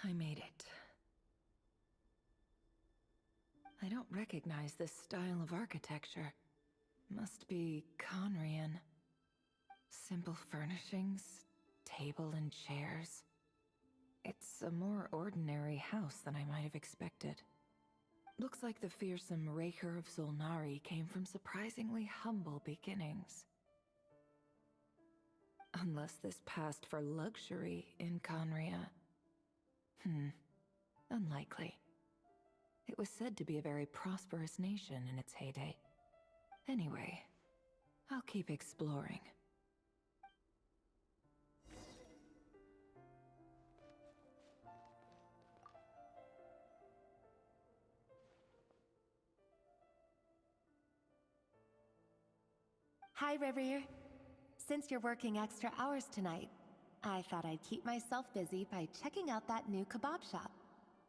I made it. I don't recognize this style of architecture. Must be Conrian. Simple furnishings, table and chairs. It's a more ordinary house than I might have expected. Looks like the fearsome Raker of Zulnari came from surprisingly humble beginnings. Unless this passed for luxury in Conria. Unlikely. It was said to be a very prosperous nation in its heyday. Anyway, I'll keep exploring. Hi, River. Since you're working extra hours tonight, I thought I'd keep myself busy by checking out that new kebab shop.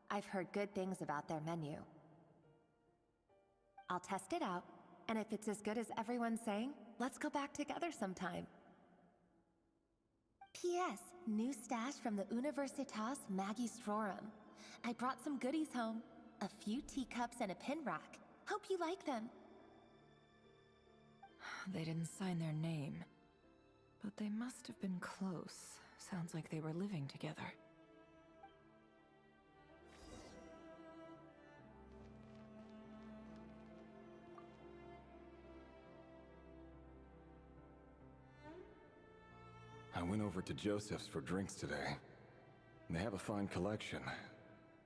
I've heard good things about their menu. I'll test it out, and if it's as good as everyone's saying, let's go back together sometime. P.S. New stash from the Universitas Magistrorum. I brought some goodies home. A few teacups and a pin rack. Hope you like them. They didn't sign their name, but they must have been close. Sounds like they were living together. I went over to Joseph's for drinks today. They have a fine collection,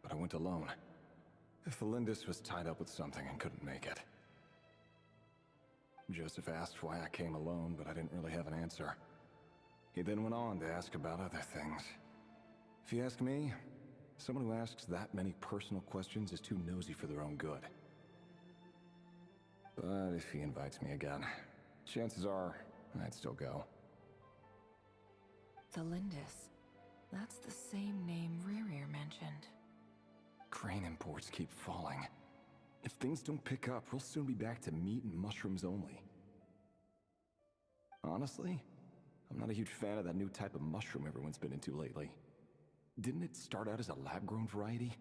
but I went alone. Felindis was tied up with something and couldn't make it. Joseph asked why I came alone, but I didn't really have an answer. He then went on to ask about other things. If you ask me, someone who asks that many personal questions is too nosy for their own good. But if he invites me again, chances are I'd still go. Felindis. That's the same name Rerir mentioned. Crane imports keep falling. If things don't pick up, we'll soon be back to meat and mushrooms only. Honestly, I'm not a huge fan of that new type of mushroom everyone's been into lately. Didn't it start out as a lab-grown variety?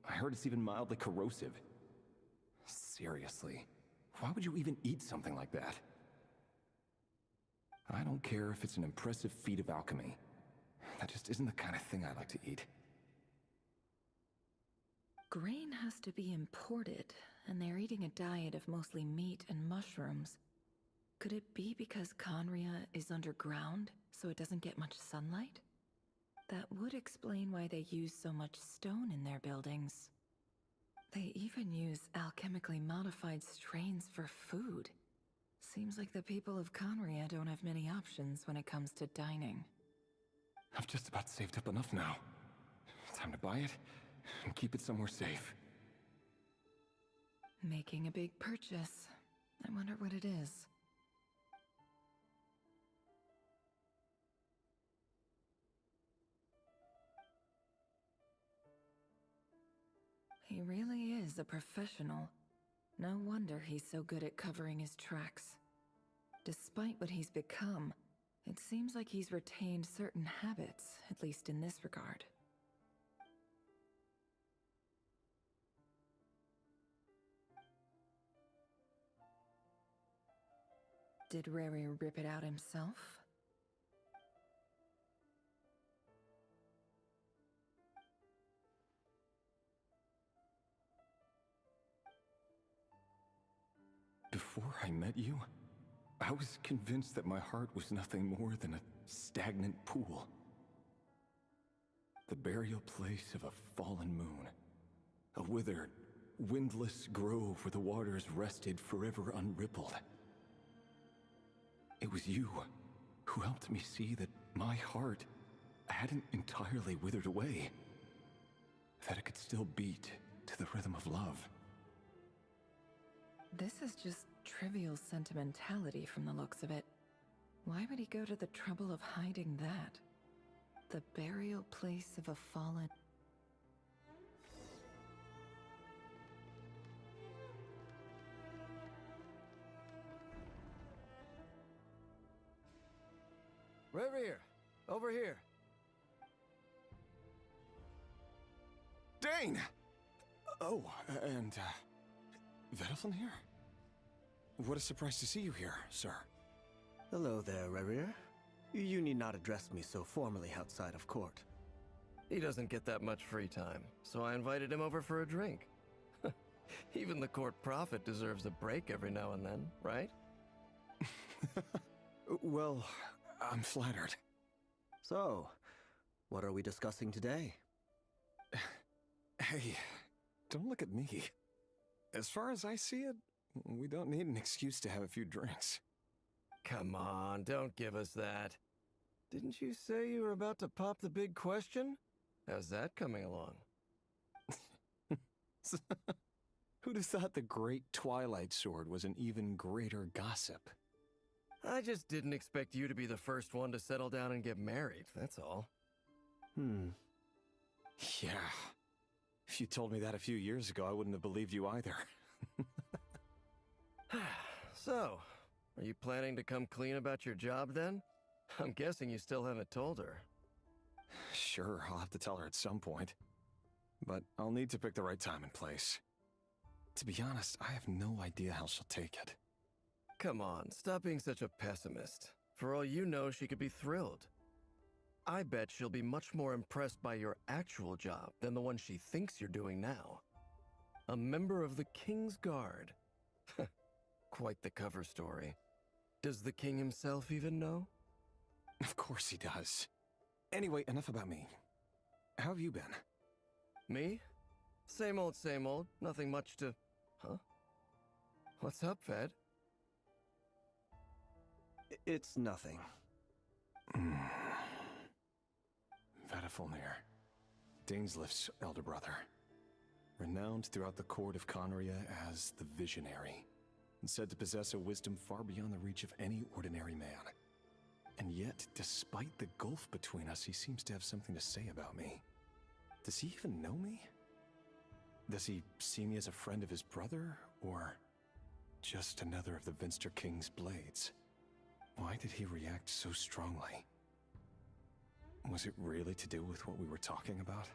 I heard it's even mildly corrosive. Seriously, why would you even eat something like that? I don't care if it's an impressive feat of alchemy. That just isn't the kind of thing I like to eat. Grain has to be imported, and they're eating a diet of mostly meat and mushrooms. Could it be because Conria is underground, so it doesn't get much sunlight? That would explain why they use so much stone in their buildings. They even use alchemically modified strains for food. Seems like the people of Conria don't have many options when it comes to dining. I've just about saved up enough now. Time to buy it and keep it somewhere safe. Making a big purchase. I wonder what it is. He really is a professional. No wonder he's so good at covering his tracks. Despite what he's become, it seems like he's retained certain habits, at least in this regard. Did Rary rip it out himself? Before I met you, I was convinced that my heart was nothing more than a stagnant pool. The burial place of a fallen moon. A withered, windless grove where the waters rested forever unrippled. It was you who helped me see that my heart hadn't entirely withered away. That it could still beat to the rhythm of love. This is just trivial sentimentality from the looks of it. Why would he go to the trouble of hiding that? The burial place of a fallen... Reverie, over here. Dane! Oh, and, Vediflin here? What a surprise to see you here, sir. Hello there, Rerir. You need not address me so formally outside of court. He doesn't get that much free time, so I invited him over for a drink. Even the court prophet deserves a break every now and then, right? Well, I'm flattered. So, what are we discussing today? Hey, don't look at me. As far as I see it, we don't need an excuse to have a few drinks. Come on, don't give us that. Didn't you say you were about to pop the big question? How's that coming along? Who'd have thought the great Twilight Sword was an even greater gossip? I just didn't expect you to be the first one to settle down and get married, that's all. Yeah. If you told me that a few years ago, I wouldn't have believed you either. So, are you planning to come clean about your job then? I'm guessing you still haven't told her. Sure, I'll have to tell her at some point. But I'll need to pick the right time and place. To be honest, I have no idea how she'll take it. Come on, stop being such a pessimist. For all you know, she could be thrilled. I bet she'll be much more impressed by your actual job than the one she thinks you're doing now. A member of the King's Guard. Quite the cover story. Does the king himself even know? Of course he does. Anyway, enough about me. How have you been? Me? Same old, same old. Nothing much to... Huh? What's up, Ved? It's nothing. Vediflin, Dainsleif's elder brother. Renowned throughout the court of Conria as the Visionary, and said to possess a wisdom far beyond the reach of any ordinary man. And yet, despite the gulf between us, he seems to have something to say about me. Does he even know me? Does he see me as a friend of his brother, or just another of the Vinster King's blades? Why did he react so strongly? Was it really to do with what we were talking about?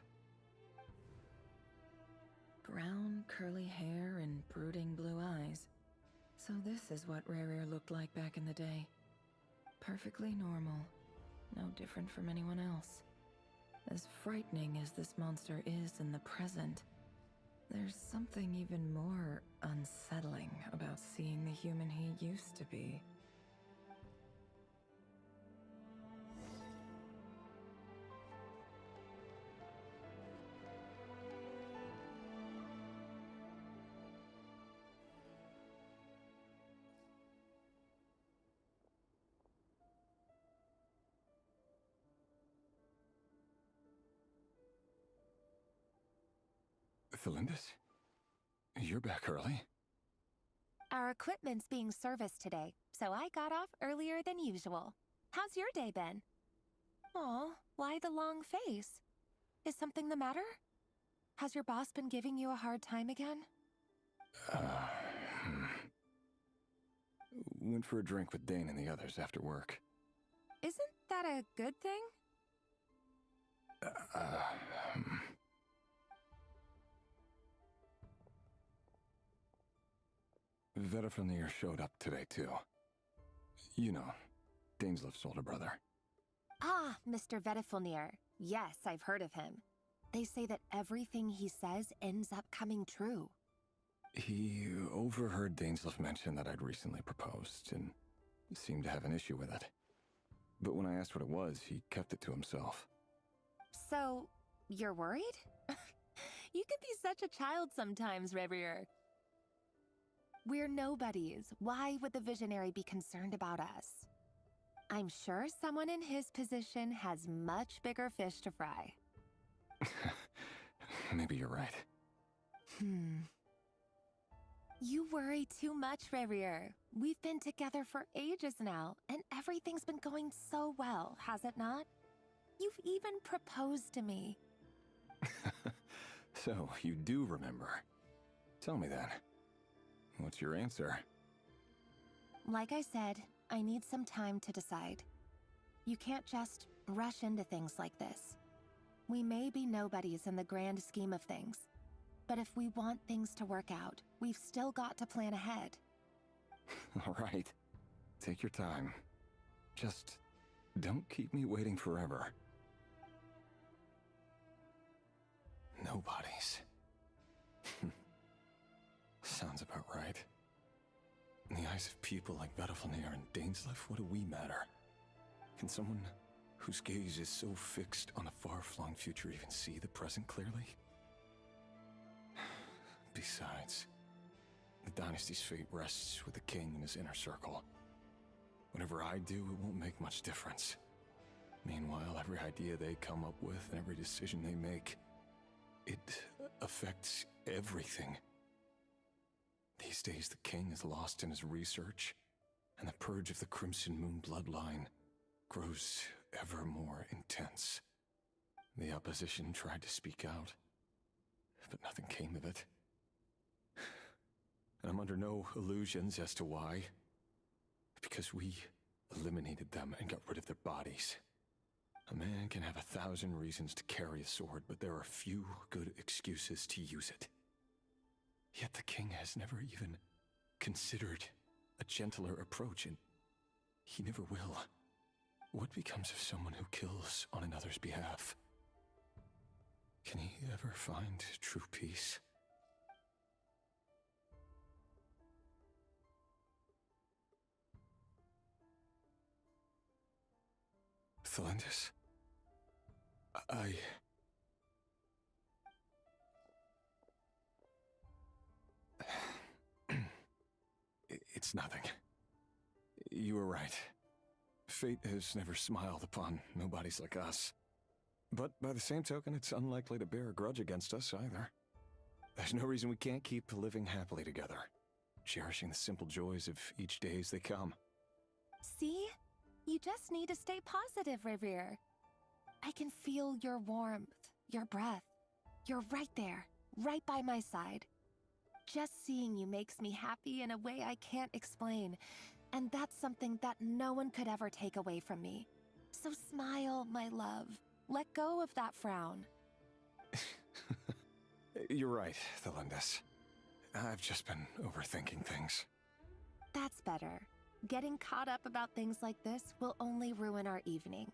Brown, curly hair and brooding blue eyes. So this is what Rerir looked like back in the day. Perfectly normal. No different from anyone else. As frightening as this monster is in the present, there's something even more unsettling about seeing the human he used to be. Felindis? You're back early? Our equipment's being serviced today, so I got off earlier than usual. How's your day been? Aw, why the long face? Is something the matter? Has your boss been giving you a hard time again? Went for a drink with Dane and the others after work. Isn't that a good thing? Vediflin showed up today, too. You know, Dainsleif's older brother. Ah, Mr. Vediflin. Yes, I've heard of him. They say that everything he says ends up coming true. He overheard Dainsleif mention that I'd recently proposed, and seemed to have an issue with it. But when I asked what it was, he kept it to himself. So, you're worried? You could be such a child sometimes, Rerir. We're nobodies. Why would the Visionary be concerned about us? I'm sure someone in his position has much bigger fish to fry. Maybe you're right. You worry too much, Rerir. We've been together for ages now, and everything's been going so well, has it not? You've even proposed to me. So, you do remember. Tell me then. What's your answer? Like I said, I need some time to decide. You can't just rush into things like this. We may be nobodies in the grand scheme of things, but if we want things to work out, we've still got to plan ahead. All right. Take your time. Just don't keep me waiting forever. Nobodies. Sounds about right. In the eyes of people like Vedalfnir and Dainsleif, what do we matter? Can someone whose gaze is so fixed on a far-flung future even see the present clearly? Besides, the dynasty's fate rests with the king and his inner circle. Whatever I do, it won't make much difference. Meanwhile, every idea they come up with and every decision they make, it affects everything. These days, the king is lost in his research, and the purge of the Crimson Moon bloodline grows ever more intense. The opposition tried to speak out, but nothing came of it. And I'm under no illusions as to why. Because we eliminated them and got rid of their bodies. A man can have 1,000 reasons to carry a sword, but there are few good excuses to use it. Yet the king has never even considered a gentler approach, and he never will. What becomes of someone who kills on another's behalf? Can he ever find true peace? Thelindis? It's nothing. You were right. Fate has never smiled upon nobodies like us. But by the same token, it's unlikely to bear a grudge against us either. There's no reason we can't keep living happily together, cherishing the simple joys of each day as they come. See? You just need to stay positive, Revere. I can feel your warmth, your breath. You're right there, right by my side. Just seeing you makes me happy in a way I can't explain, and that's something that no one could ever take away from me. So smile, my love. Let go of that frown. You're right, Thelindis. I've just been overthinking things. That's better. Getting caught up about things like this will only ruin our evening.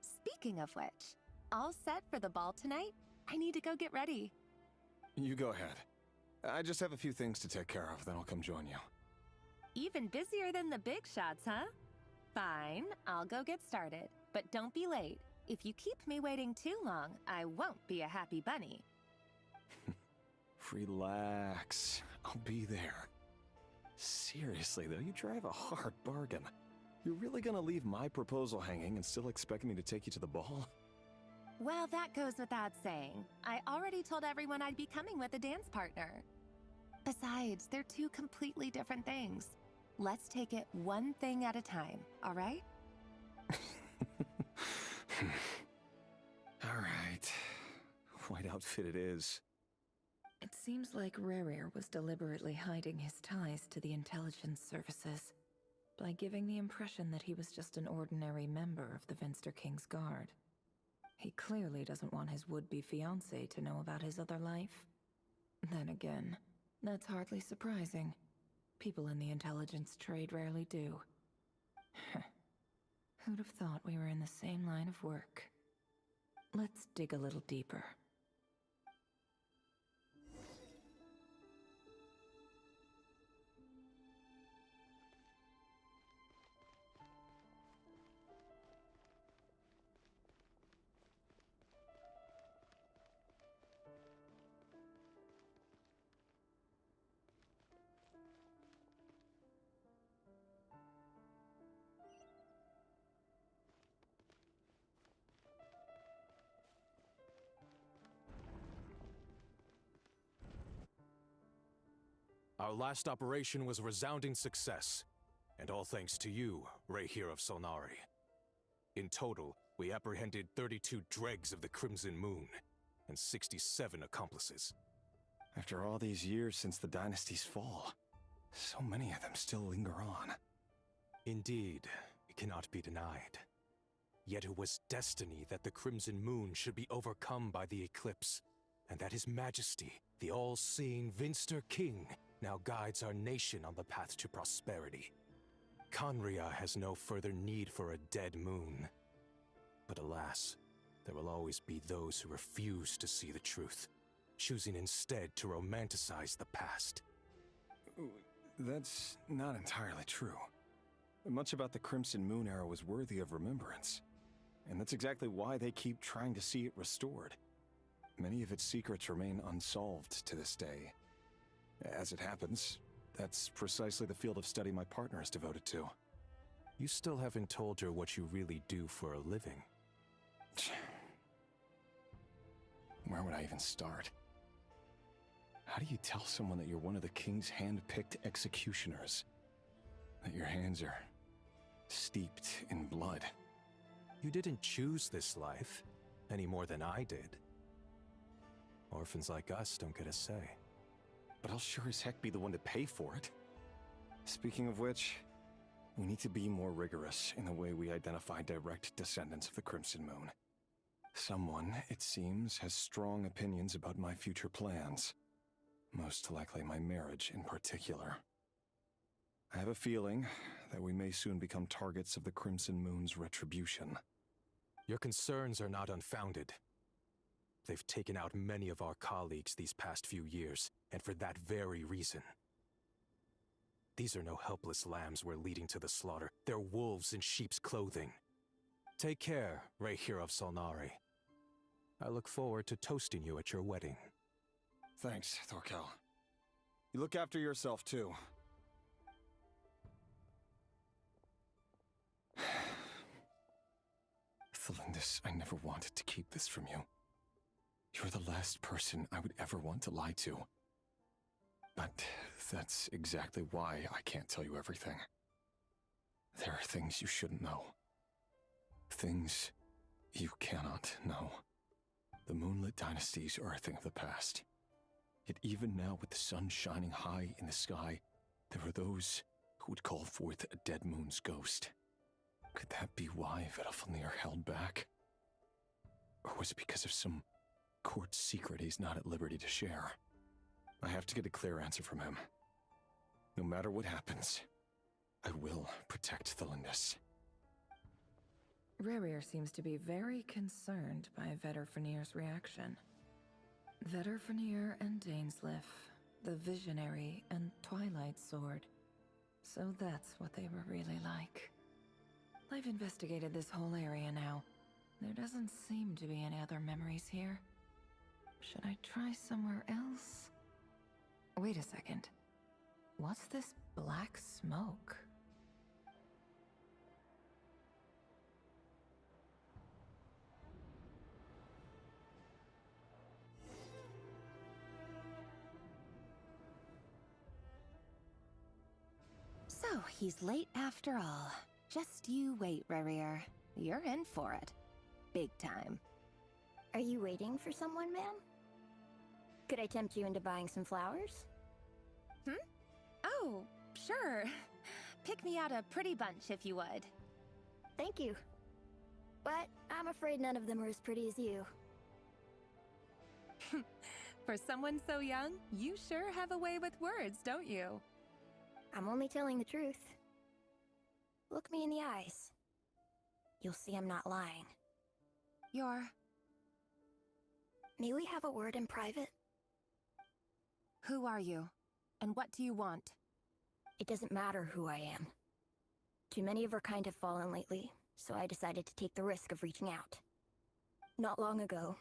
Speaking of which, all set for the ball tonight? I need to go get ready. You go ahead. I just have a few things to take care of, then I'll come join you. Even busier than the big shots, huh? Fine, I'll go get started. But don't be late. If you keep me waiting too long, I won't be a happy bunny. Relax. I'll be there. Seriously, though, you drive a hard bargain. You're really gonna leave my proposal hanging and still expect me to take you to the ball? Well, that goes without saying. I already told everyone I'd be coming with a dance partner. Besides, they're two completely different things. Let's take it one thing at a time, all right? All right. White outfit it is. It seems like Rerir was deliberately hiding his ties to the intelligence services by giving the impression that he was just an ordinary member of the Venster King's Guard. He clearly doesn't want his would-be fiancée to know about his other life. Then again, that's hardly surprising. People in the intelligence trade rarely do. Who'd have thought we were in the same line of work? Let's dig a little deeper. Our last operation was a resounding success, and all thanks to you, Rehir of Solnari. In total, we apprehended 32 dregs of the Crimson Moon, and 67 accomplices. After all these years since the dynasty's fall, so many of them still linger on. Indeed, it cannot be denied. Yet it was destiny that the Crimson Moon should be overcome by the eclipse, and that His Majesty, the all-seeing Vinster King, now guides our nation on the path to prosperity. Conria has no further need for a dead moon. But alas, there will always be those who refuse to see the truth, choosing instead to romanticize the past. That's not entirely true. Much about the Crimson Moon era was worthy of remembrance. And that's exactly why they keep trying to see it restored. Many of its secrets remain unsolved to this day. As it happens, that's precisely the field of study my partner is devoted to. You still haven't told her what you really do for a living. Where would I even start? How do you tell someone that you're one of the King's hand-picked executioners? That your hands are steeped in blood? You didn't choose this life, any more than I did. Orphans like us don't get a say. But I'll sure as heck be the one to pay for it. Speaking of which, we need to be more rigorous in the way we identify direct descendants of the Crimson Moon. Someone, it seems, has strong opinions about my future plans. Most likely my marriage in particular. I have a feeling that we may soon become targets of the Crimson Moon's retribution. Your concerns are not unfounded. They've taken out many of our colleagues these past few years, and for that very reason. These are no helpless lambs we're leading to the slaughter. They're wolves in sheep's clothing. Take care, Rayhir of Solnari. I look forward to toasting you at your wedding. Thanks, Thorkel. You look after yourself, too. Thelindis, I never wanted to keep this from you. You're the last person I would ever want to lie to. But that's exactly why I can't tell you everything. There are things you shouldn't know. Things you cannot know. The moonlit dynasties are a thing of the past. Yet even now, with the sun shining high in the sky, there are those who would call forth a dead moon's ghost. Could that be why Vedalfnir held back? Or was it because of some court secret he's not at liberty to share? I have to get a clear answer from him. No matter what happens, I will protect Thelindis. Rayhir seems to be very concerned by Vedalfnir's reaction. Vedalfnir and Dainsleif, the Visionary and Twilight Sword. So that's what they were really like. I've investigated this whole area now. There doesn't seem to be any other memories here. Should I try somewhere else? Wait a second. What's this black smoke? So, he's late after all. Just you wait, Rayhir. You're in for it. Big time. Are you waiting for someone, ma'am? Could I tempt you into buying some flowers? Oh, sure. Pick me out a pretty bunch if you would. Thank you. But I'm afraid none of them are as pretty as you. For someone so young, you sure have a way with words, don't you? I'm only telling the truth. Look me in the eyes. You'll see I'm not lying. May we have a word in private? Who are you? And what do you want? It doesn't matter who I am. Too many of our kind have fallen lately, so I decided to take the risk of reaching out. Not long ago,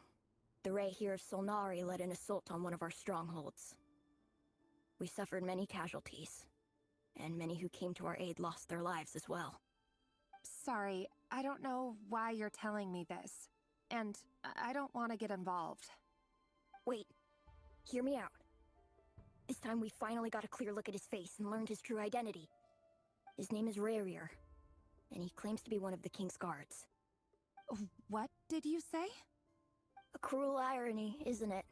the Rayhir of Solnari led an assault on one of our strongholds. We suffered many casualties, and many who came to our aid lost their lives as well. Sorry, I don't know why you're telling me this. And I don't want to get involved. Wait, hear me out. This time we finally got a clear look at his face and learned his true identity. His name is Rayhir, and he claims to be one of the King's guards. What did you say? A cruel irony, isn't it?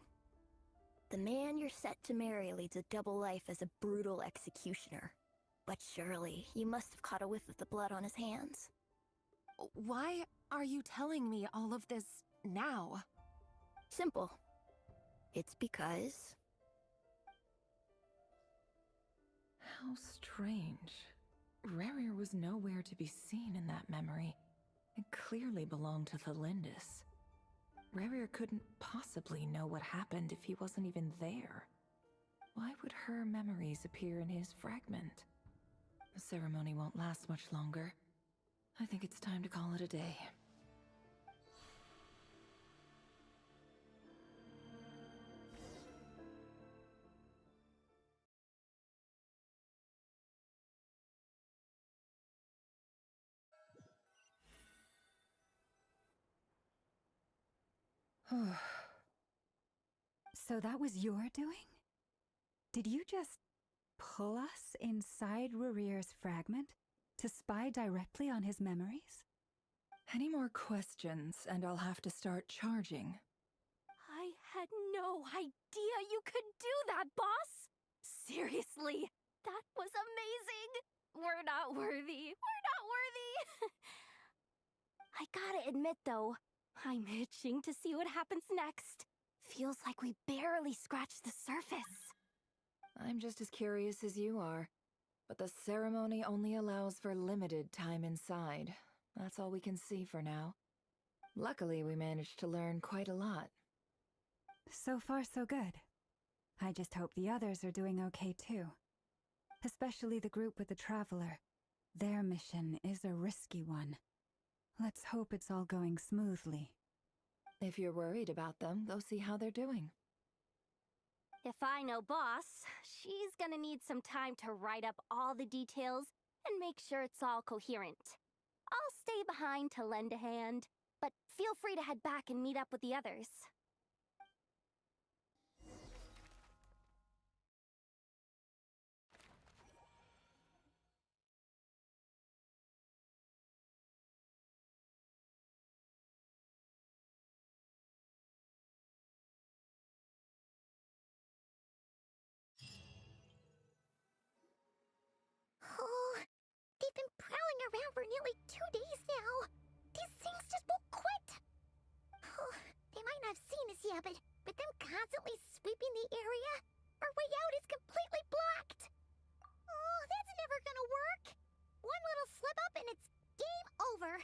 The man you're set to marry leads a double life as a brutal executioner. But surely, you must have caught a whiff of the blood on his hands. Why are you telling me all of this now? Simple. It's because... How strange. Rarier was nowhere to be seen in that memory. It clearly belonged to the Lindis. Rarier couldn't possibly know what happened if he wasn't even there. Why would her memories appear in his fragment? The ceremony won't last much longer. I think it's time to call it a day. So that was your doing? Did you just pull us inside Rarier's fragment to spy directly on his memories? Any more questions, and I'll have to start charging. I had no idea you could do that, boss! Seriously, that was amazing! We're not worthy. We're not worthy! I gotta admit, though, I'm itching to see what happens next. Feels like we barely scratched the surface. I'm just as curious as you are, but the ceremony only allows for limited time inside. That's all we can see for now. Luckily, we managed to learn quite a lot. So far, so good. I just hope the others are doing okay too. Especially the group with the Traveler. Their mission is a risky one. Let's hope it's all going smoothly. If you're worried about them, go see how they're doing. If I know boss, she's gonna need some time to write up all the details and make sure it's all coherent. I'll stay behind to lend a hand, but feel free to head back and meet up with the others. Oh, they've been prowling around for nearly 2 days now. These things just won't quit. Oh, they might not have seen us yet, but them constantly sweeping the area, our way out is completely blocked. Oh, that's never gonna work. One little slip up and it's game over.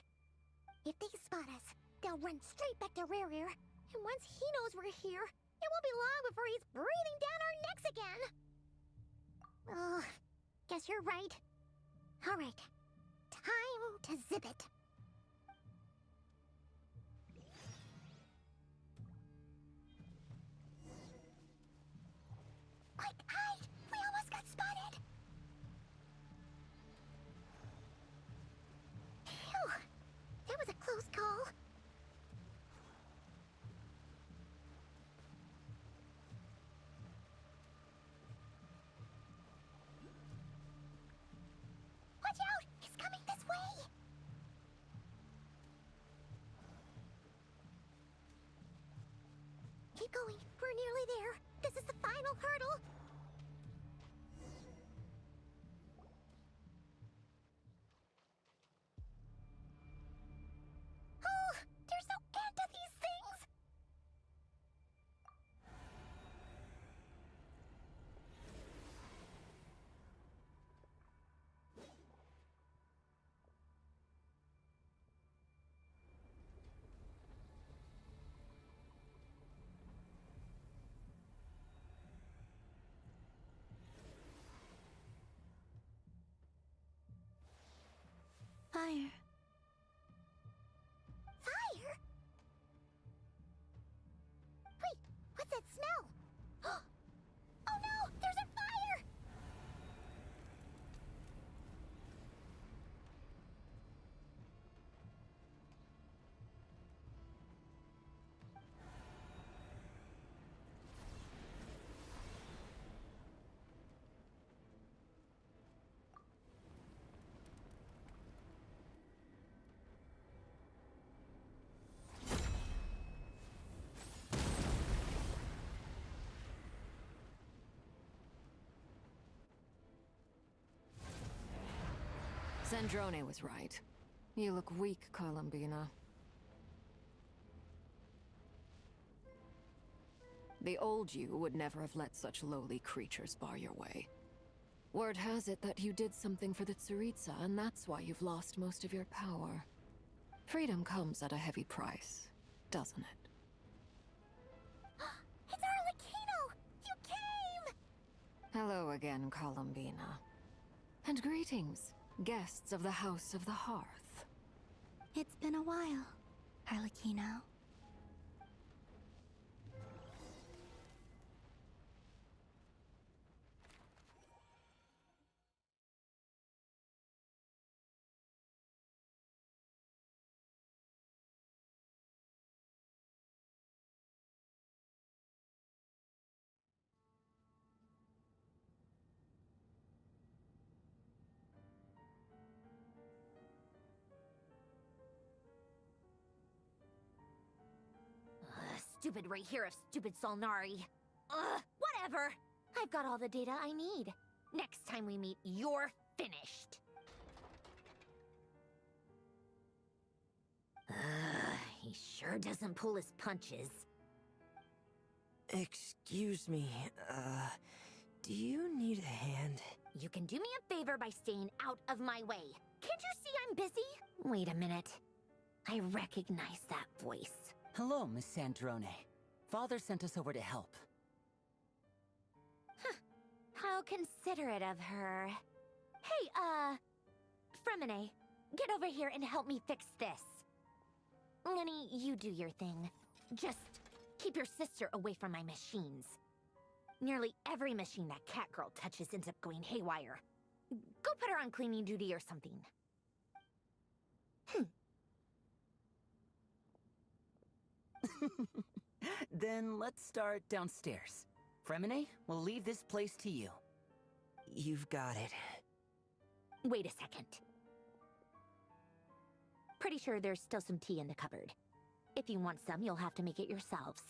If they spot us, they'll run straight back to Rarier, and once he knows we're here, it won't be long before he's breathing down our necks again. Oh, guess you're right. All right, time to zip it. Quick, hide! We almost got spotted. Phew, that was a close call. Watch out! He's coming this way! Keep going. We're nearly there. This is the final hurdle. Oh, there's no end to these things! Fire. Fire? Wait, what's that smell? Oh no, there's a fire! Sandrone was right. You look weak, Columbina. The old you would never have let such lowly creatures bar your way. Word has it that you did something for the Tsaritsa, and that's why you've lost most of your power. Freedom comes at a heavy price, doesn't it? It's Arlecchino! You came! Hello again, Columbina. And greetings, guests of the House of the Hearth. It's been a while, Arlecchino. Stupid right here of stupid Solnari. Ugh, whatever. I've got all the data I need. Next time we meet, you're finished. He sure doesn't pull his punches. Excuse me, do you need a hand? You can do me a favor by staying out of my way. Can't you see I'm busy? Wait a minute. I recognize that voice. Hello, Miss Sandrone. Father sent us over to help. Huh. How considerate of her. Hey, Fremine, get over here and help me fix this. Lenny, you do your thing. Just keep your sister away from my machines. Nearly every machine that cat girl touches ends up going haywire. Go put her on cleaning duty or something. Then let's start downstairs. Fremine, we'll leave this place to you. You've got it. Wait a second. Pretty sure there's still some tea in the cupboard. If you want some, you'll have to make it yourselves.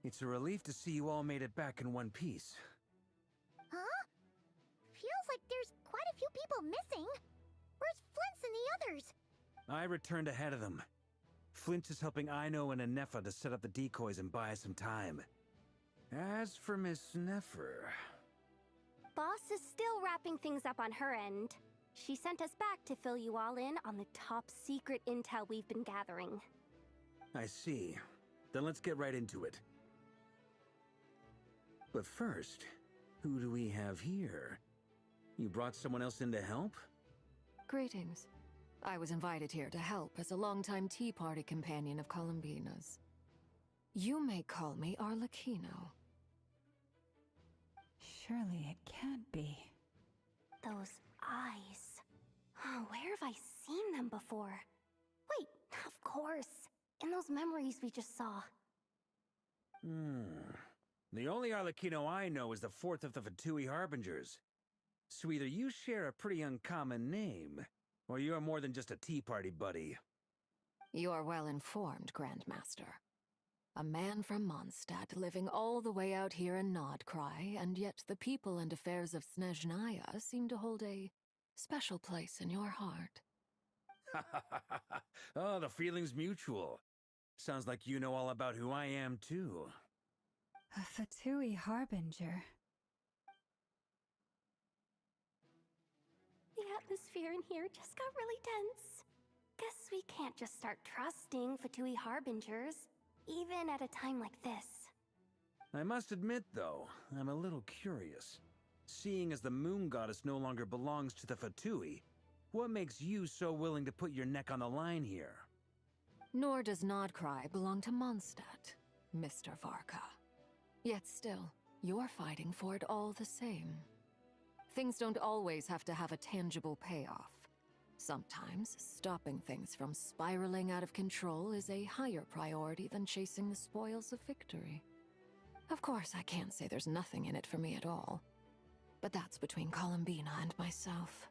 It's a relief to see you all made it back in one piece. Huh? Feels like there's quite a few people missing. Where's Flint's and the others? I returned ahead of them. Flint is helping Aino and Anefa to set up the decoys and buy us some time. As for Miss Nefer... Boss is still wrapping things up on her end. She sent us back to fill you all in on the top secret intel we've been gathering. I see. Then let's get right into it. But first, who do we have here? You brought someone else in to help? Greetings. I was invited here to help as a longtime Tea Party companion of Columbina's. You may call me Arlecchino. Surely it can't be. Those eyes. Oh, where have I seen them before? Wait, of course. In those memories we just saw. The only Arlecchino I know is the fourth of the Fatui Harbingers. So either you share a pretty uncommon name, or you're more than just a tea party buddy. You're well informed, Grandmaster. A man from Mondstadt living all the way out here in Nodcry, and yet the people and affairs of Snezhnaya seem to hold a special place in your heart. Oh, the feeling's mutual. Sounds like you know all about who I am, too. A Fatui Harbinger. The atmosphere in here just got really tense. Guess we can't just start trusting Fatui Harbingers, even at a time like this. I must admit, though, I'm a little curious. Seeing as the Moon Goddess no longer belongs to the Fatui, what makes you so willing to put your neck on the line here? Nor does Nodcry belong to Mondstadt, Mr. Varka. Yet still, you're fighting for it all the same. Things don't always have to have a tangible payoff. Sometimes, stopping things from spiraling out of control is a higher priority than chasing the spoils of victory. Of course, I can't say there's nothing in it for me at all. But that's between Columbina and myself.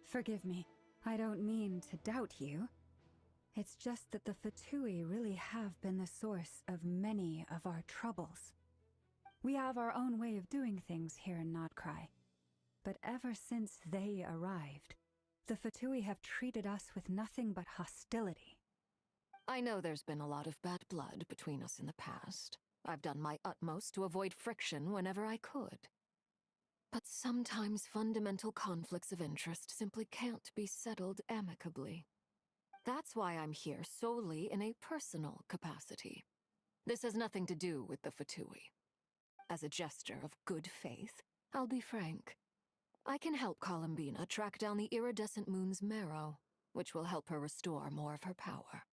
Forgive me, I don't mean to doubt you. It's just that the Fatui really have been the source of many of our troubles. We have our own way of doing things here in Nodcry. But ever since they arrived, the Fatui have treated us with nothing but hostility. I know there's been a lot of bad blood between us in the past. I've done my utmost to avoid friction whenever I could. But sometimes fundamental conflicts of interest simply can't be settled amicably. That's why I'm here solely in a personal capacity. This has nothing to do with the Fatui. As a gesture of good faith, I'll be frank. I can help Columbina track down the iridescent moon's marrow, which will help her restore more of her power.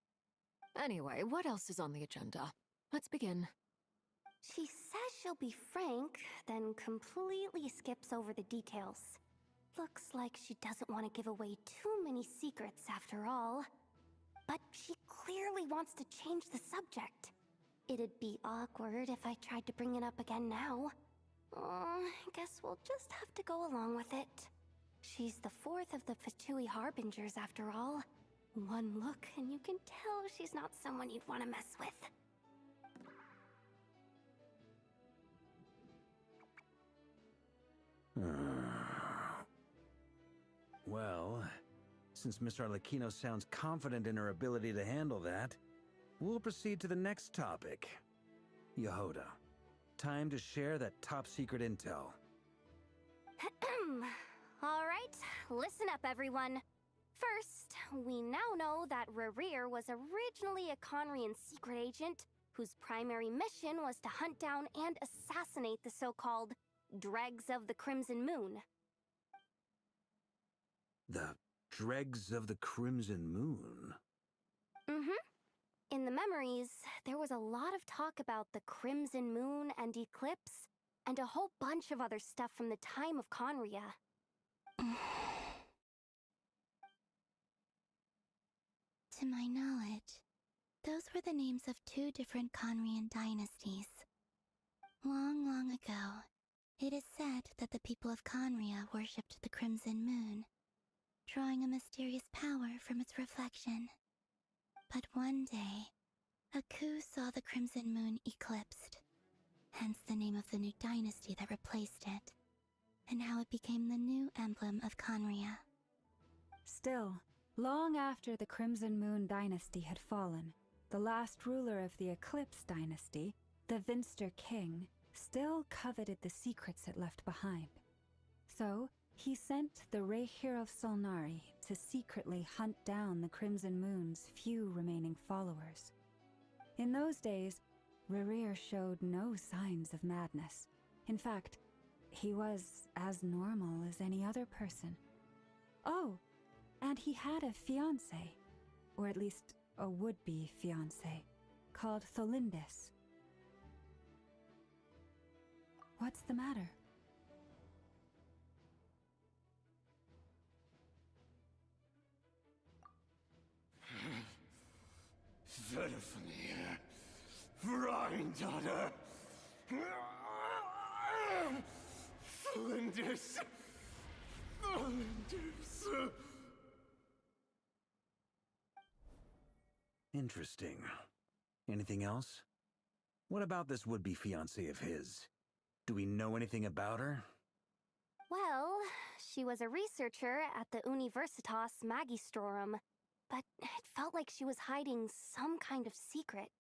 Anyway, what else is on the agenda? Let's begin. She says she'll be frank, then completely skips over the details. Looks like she doesn't want to give away too many secrets after all. But she clearly wants to change the subject. It'd be awkward if I tried to bring it up again now. Guess we'll just have to go along with it. She's the fourth of the Fatui Harbingers after all. One look and you can tell she's not someone you'd want to mess with. Well, since Miss Arlecchino sounds confident in her ability to handle that, we'll proceed to the next topic. Yehoda, time to share that top-secret intel. Alright, listen up everyone. First, we now know that Rerir was originally a Conrian secret agent whose primary mission was to hunt down and assassinate the so-called Dregs of the Crimson Moon. The Dregs of the Crimson Moon? In the memories, there was a lot of talk about the Crimson Moon and Eclipse, and a whole bunch of other stuff from the time of Conria. To my knowledge, those were the names of two different Conrian dynasties. Long, long ago, it is said that the people of Conria worshipped the Crimson Moon, drawing a mysterious power from its reflection. But one day, a coup saw the Crimson Moon eclipsed, hence the name of the new dynasty that replaced it, and how it became the new emblem of Conria. Still, long after the Crimson Moon dynasty had fallen, the last ruler of the Eclipse dynasty, the Vinster King, still coveted the secrets it left behind. So, he sent the Rehir of Solnari to secretly hunt down the Crimson Moon's few remaining followers. In those days, Rerir showed no signs of madness. In fact, he was as normal as any other person. Oh, and he had a fiancé, or at least a would-be fiancé, called Tholindis. What's the matter? Verfnir, Rhine daughter, Flindis. Flinders! Flinders! Interesting. Anything else? What about this would-be fiancée of his? Do we know anything about her? Well, she was a researcher at the Universitas Magistrorum, but it felt like she was hiding some kind of secret.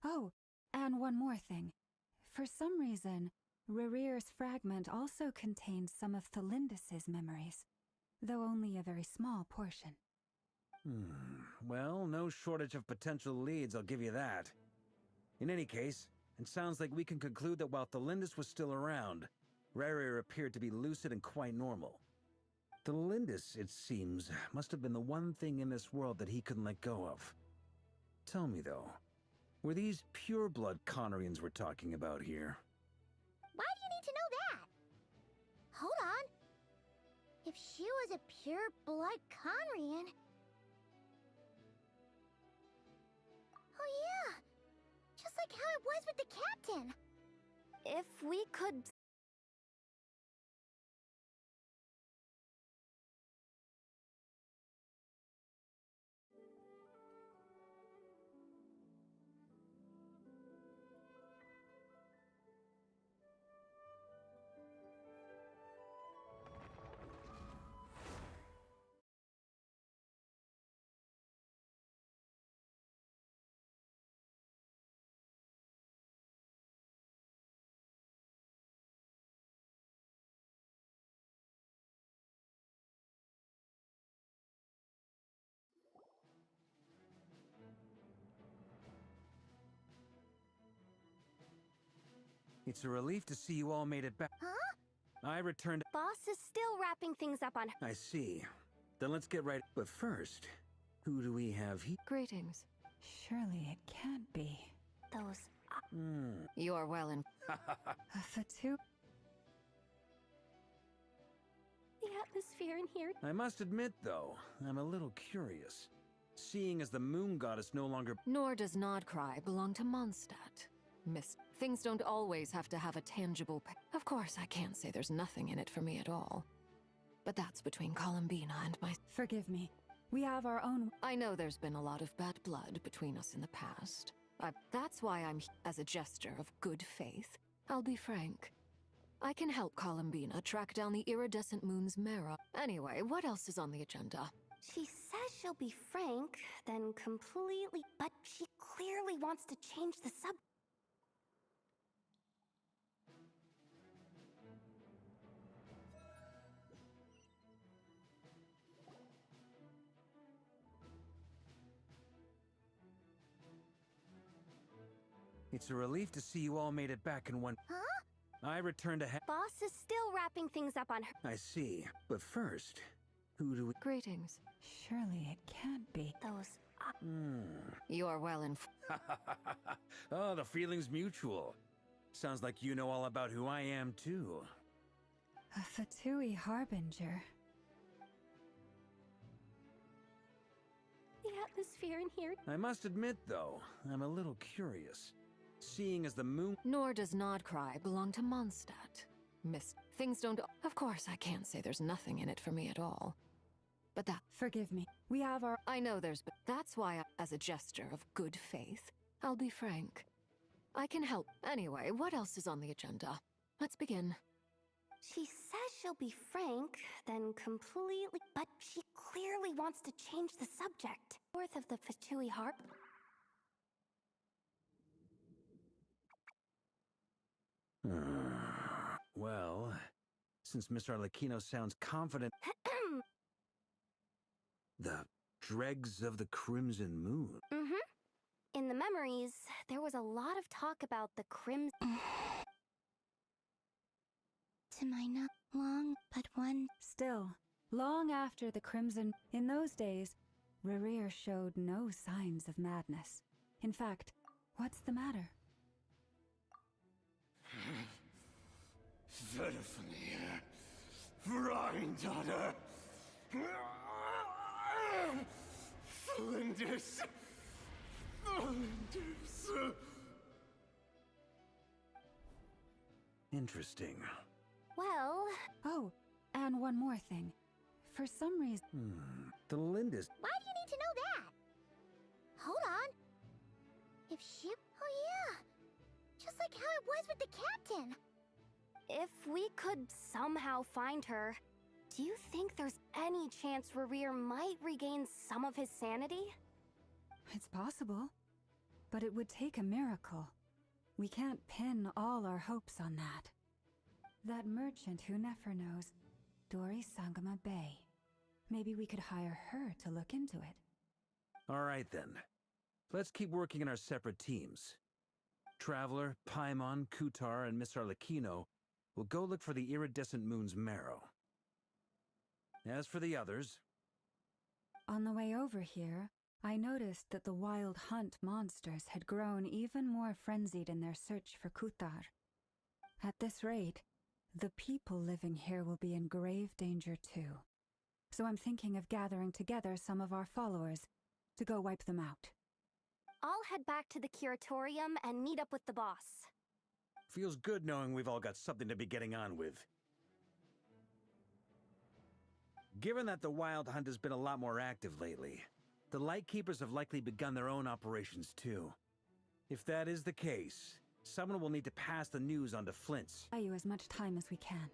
Oh, and one more thing. For some reason, Rerear's fragment also contains some of Thelindis' memories, though only a very small portion. Well, no shortage of potential leads, I'll give you that. In any case, it sounds like we can conclude that while Thelindis was still around, Rerear appeared to be lucid and quite normal. Thelindis, it seems, must have been the one thing in this world that he couldn't let go of. Tell me, though, were these pure-blood Conorians we're talking about here? Why do you need to know that? Hold on. If she was a pure-blood Conrian... Oh yeah! Just like how it was with the captain! If we could... It's a relief to see you all made it back. Huh? I returned... Boss is still wrapping things up on her. I see. Then let's get right... But first, who do we have here? Greetings. Surely it can't be. Those... You are well in... Fatu... The atmosphere in here... I must admit, though, I'm a little curious. Seeing as the moon goddess no longer... Nor does Nodcry belong to Mondstadt. Miss, things don't always have to have a tangible... Of course, I can't say there's nothing in it for me at all. But that's between Columbina and my... Forgive me. We have our own... I know there's been a lot of bad blood between us in the past. That's why I'm as a gesture of good faith. I'll be frank. I can help Columbina track down the iridescent moon's mirror. Anyway, what else is on the agenda? She says she'll be frank, then completely... But she clearly wants to change the subject. It's a relief to see you all made it back in one... Huh? I returned to Boss is still wrapping things up on her. I see. But first, who do we... Greetings. Surely it can't be. Those... You are well in... Oh, the feeling's mutual. Sounds like you know all about who I am, too. A Fatui Harbinger. The atmosphere in here... I must admit, though, I'm a little curious. Seeing as the moon... Nor does Nodcry belong to Mondstadt. Miss, things don't... Of course, I can't say there's nothing in it for me at all. But that... Forgive me. We have our... I know there's... That's why, as a gesture of good faith, I'll be frank. I can help. Anyway, what else is on the agenda? Let's begin. She says she'll be frank, then completely... But she clearly wants to change the subject. Worth of the Fatui Harp... Well, since Mr. Arlecchino sounds confident... The dregs of the Crimson Moon. In the memories, there was a lot of talk about the Crimson... To my not long, but one... Still, long after the Crimson... In those days, Rerear showed no signs of madness. In fact, what's the matter? Verfnir, Freindaughter, Flinders, Flinders. Interesting. Well, Oh, and one more thing. For some reason... The Lindis... Why do you need to know that? Hold on. If she... Oh yeah. Just like how it was with the captain. If we could somehow find her, do you think there's any chance Rerir might regain some of his sanity? It's possible. But it would take a miracle. We can't pin all our hopes on that. That merchant who Nefer knows, Dori Sangama Bay. Maybe we could hire her to look into it. All right then. Let's keep working in our separate teams. Traveler, Paimon, Kutar, and Mr. Arlecchino will go look for the iridescent moon's marrow. As for the others... On the way over here, I noticed that the wild hunt monsters had grown even more frenzied in their search for Kutar. At this rate, the people living here will be in grave danger too. So I'm thinking of gathering together some of our followers to go wipe them out. I'll head back to the curatorium and meet up with the boss. Feels good knowing we've all got something to be getting on with. Given that the Wild Hunt has been a lot more active lately, the Lightkeepers have likely begun their own operations too. If that is the case, someone will need to pass the news on to Flint's. Buy you as much time as we can.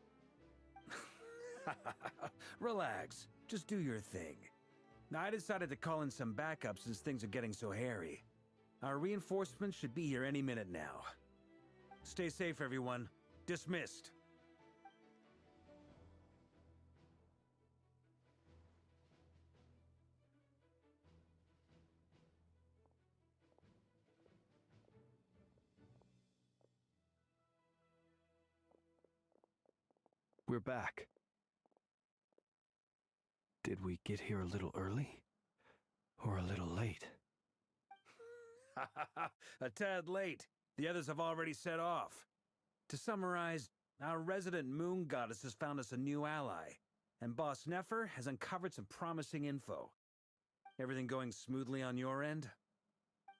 Relax. Just do your thing. Now, I decided to call in some backup since things are getting so hairy. Our reinforcements should be here any minute now. Stay safe, everyone. Dismissed. We're back. Did we get here a little early? Or a little late? A tad late. The others have already set off. To summarize, our resident moon goddess has found us a new ally, and Boss Nefer has uncovered some promising info. Everything going smoothly on your end?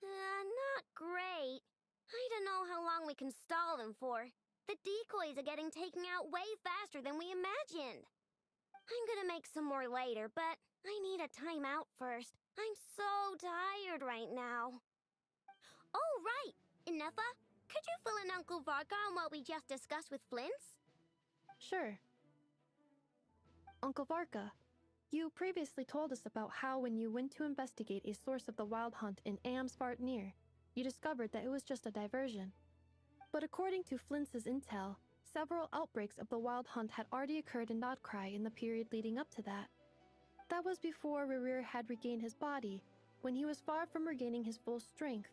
Not great. I don't know how long we can stall them for. The decoys are getting taken out way faster than we imagined. I'm gonna make some more later, but I need a timeout first. I'm so tired right now. Oh, right! Inefa, could you fill in Uncle Varka on what we just discussed with Flint's? Sure. Uncle Varka, you previously told us about how when you went to investigate a source of the Wild Hunt in Amsvartnir, you discovered that it was just a diversion. But according to Flint's intel, several outbreaks of the Wild Hunt had already occurred in Nodcry in the period leading up to that. That was before Rerir had regained his body, when he was far from regaining his full strength.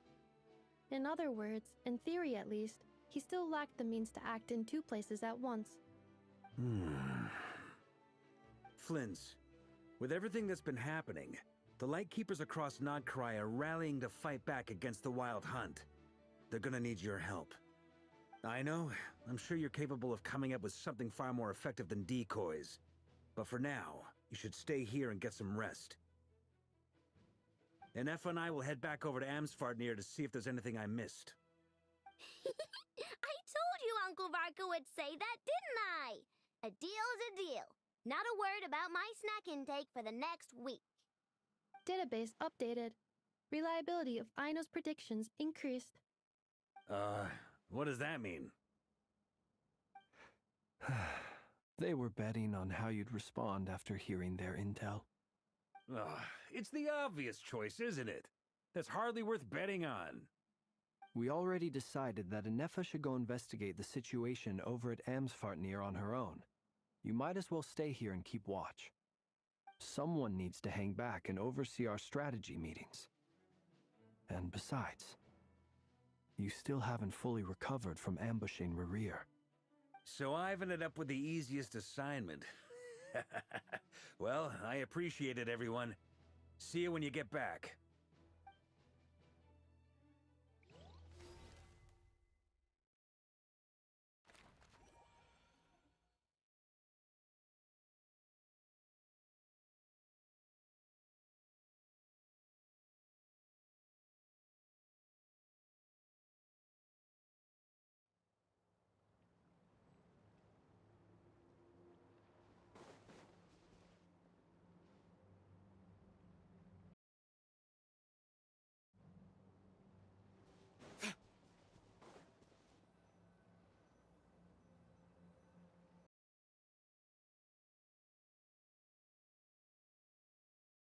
In other words, in theory at least, he still lacked the means to act in two places at once. Flint's, with everything that's been happening, the Lightkeepers across Nodcry are rallying to fight back against the Wild Hunt. They're gonna need your help. I know, I'm sure you're capable of coming up with something far more effective than decoys. But for now, you should stay here and get some rest. And Effa and I will head back over to Amsvartnir to see if there's anything I missed. I told you Uncle Varka would say that, didn't I? A deal's a deal. Not a word about my snack intake for the next week. Database updated. Reliability of Aino's predictions increased. What does that mean? They were betting on how you'd respond after hearing their intel. It's the obvious choice, isn't it? That's hardly worth betting on. We already decided that Inefa should go investigate the situation over at Amsvartnir on her own. You might as well stay here and keep watch. Someone needs to hang back and oversee our strategy meetings. And besides, you still haven't fully recovered from ambushing Rerir. So I've ended up with the easiest assignment. Well, I appreciate it, everyone. See you when you get back.